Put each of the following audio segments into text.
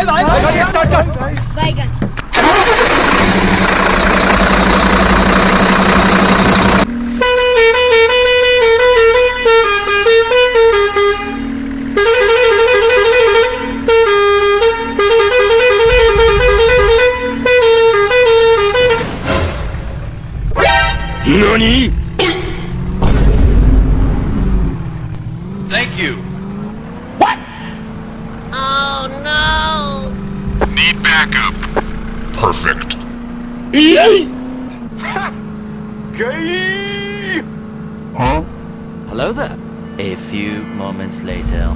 गाड़ी स्टार्ट कर। बैगन NANI? Thank you. Oh no! Need backup. Perfect. गई। Huh? Hello there. A few moments later.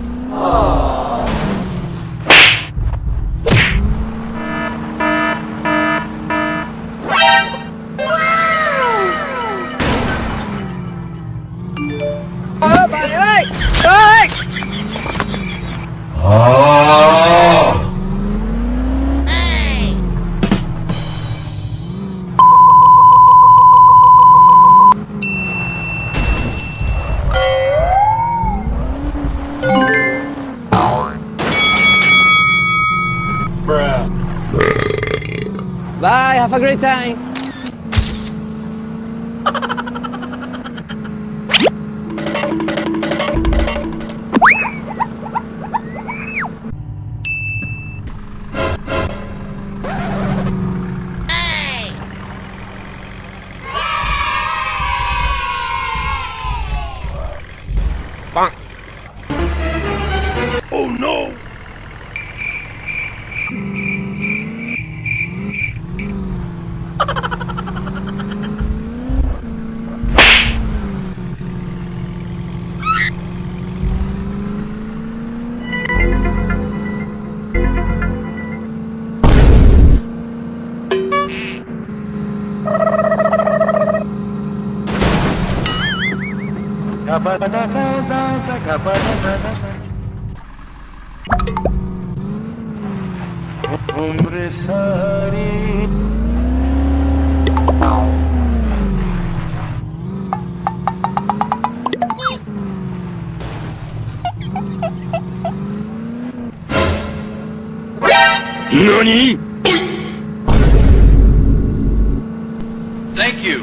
Hey! Bruh. Bye, have a great time. Hey! Oh no! उम्र सारी NANI? Thank you.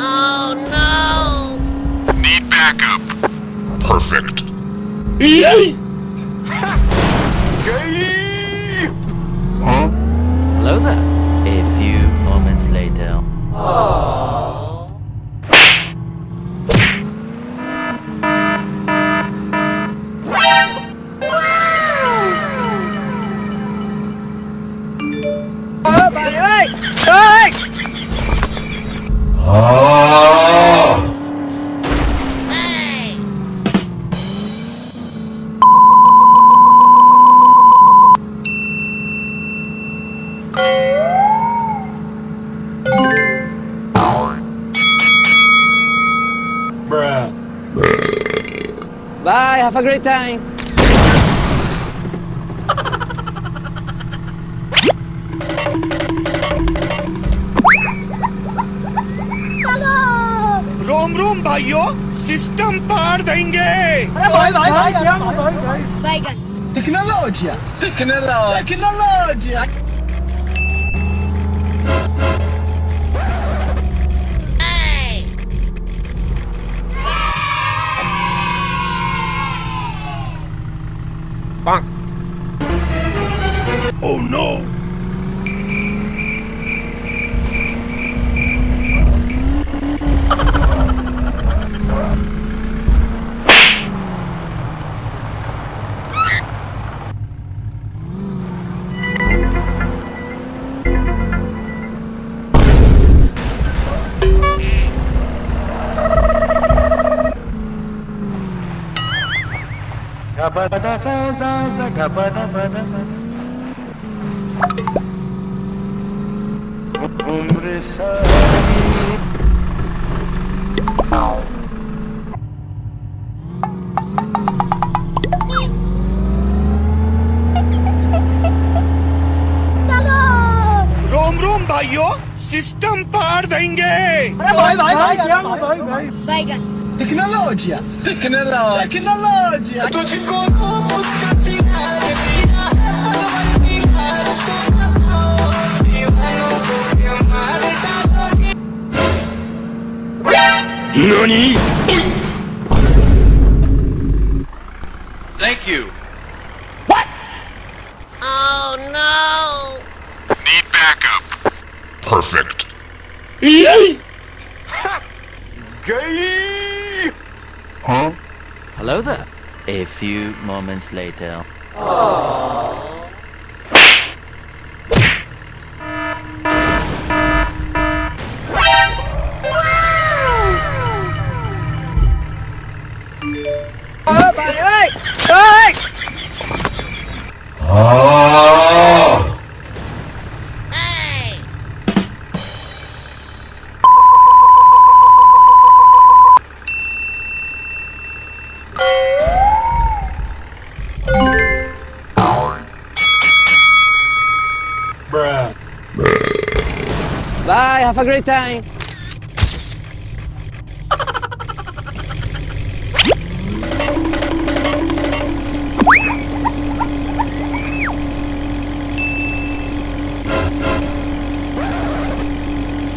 Oh no! Need backup. Perfect. गई। Huh? Hello there. A few moments later. Hey! Bruh. Bye, have a great time. रोम रोम भाइयों, system पार देंगे। बैगन Tecnologia! Tecnologia! Hey! Oh no! उम्र सारी रोम रोम भाइयों, system पार देंगे। बैगन Tecnologia! Tecnologia! NANI?! Thank you. Oh no! Need backup. Perfect. Huh? Hello there. A few moments later. Hey! Bye, have a great time.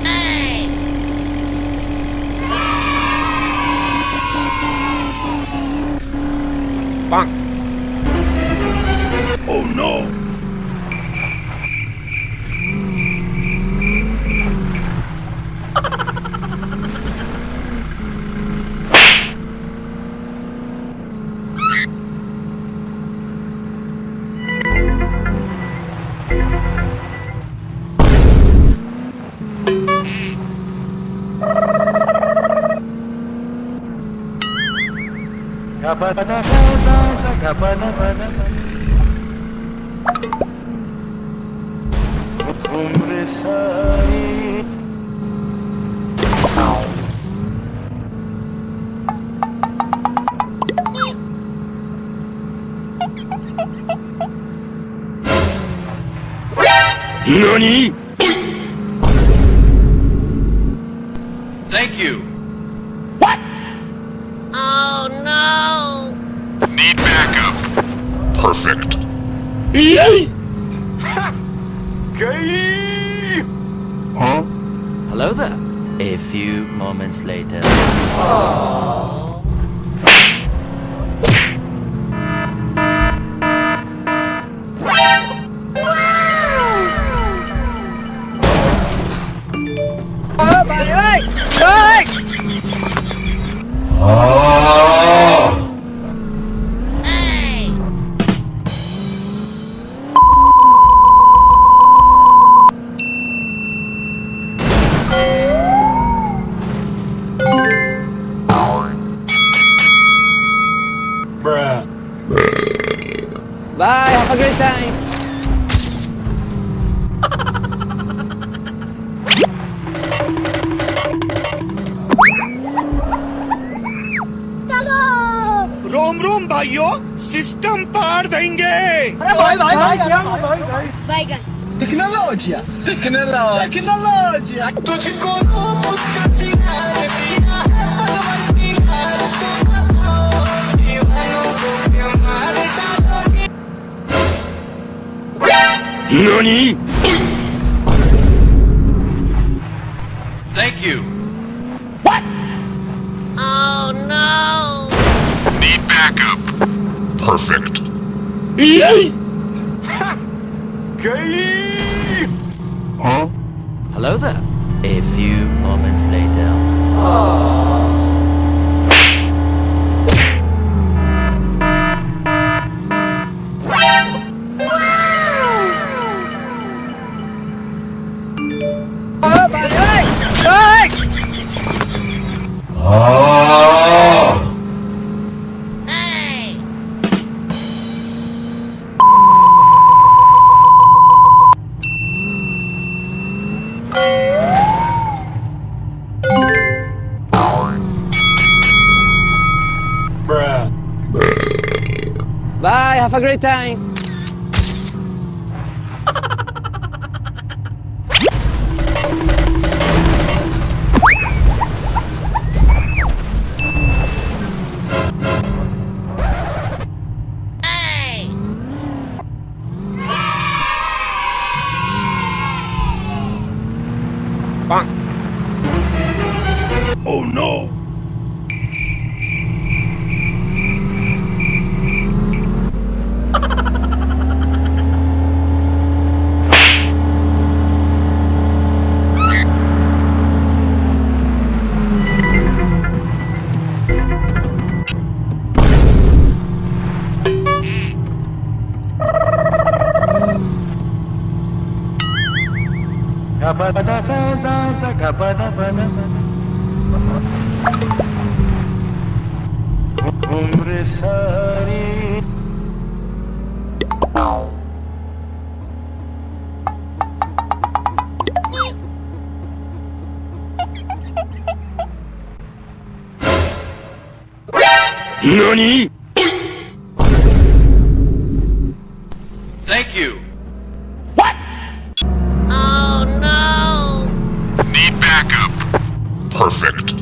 Hey! Oh no! NANI?! Thank you. Oh no! Need backup. Perfect. Huh? Hello there. A few moments later. Hey! Bye, have a great time. रोम रोम भाइयों system पार देंगे Bye, Tecnologia! Tecnologia! Tecnologia! NANI?! Thank you. Oh no! Need backup. Perfect. Huh? Hello there. A few moments later. Hey! Bye, have a great time. Hey! Oh no! NANI?! Thank you. Oh no! Need backup. Perfect.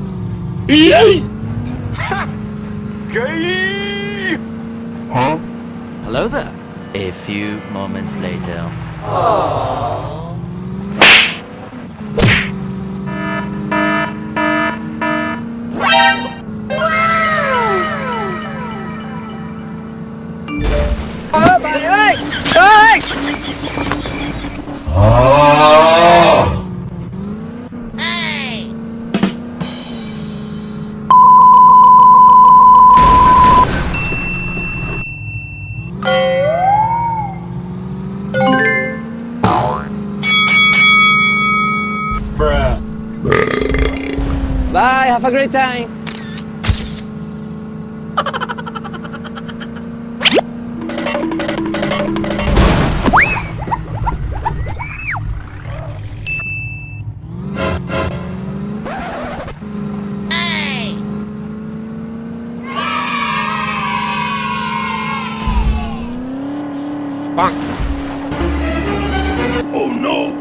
Huh? Hello there. A few moments later. Hey! Bye, have a great time. Hey! Oh no!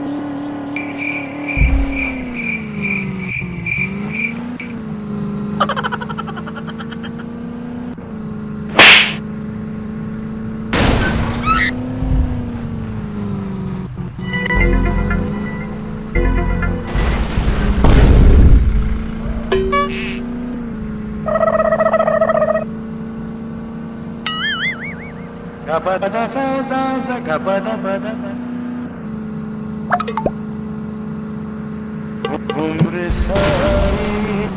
Umre sari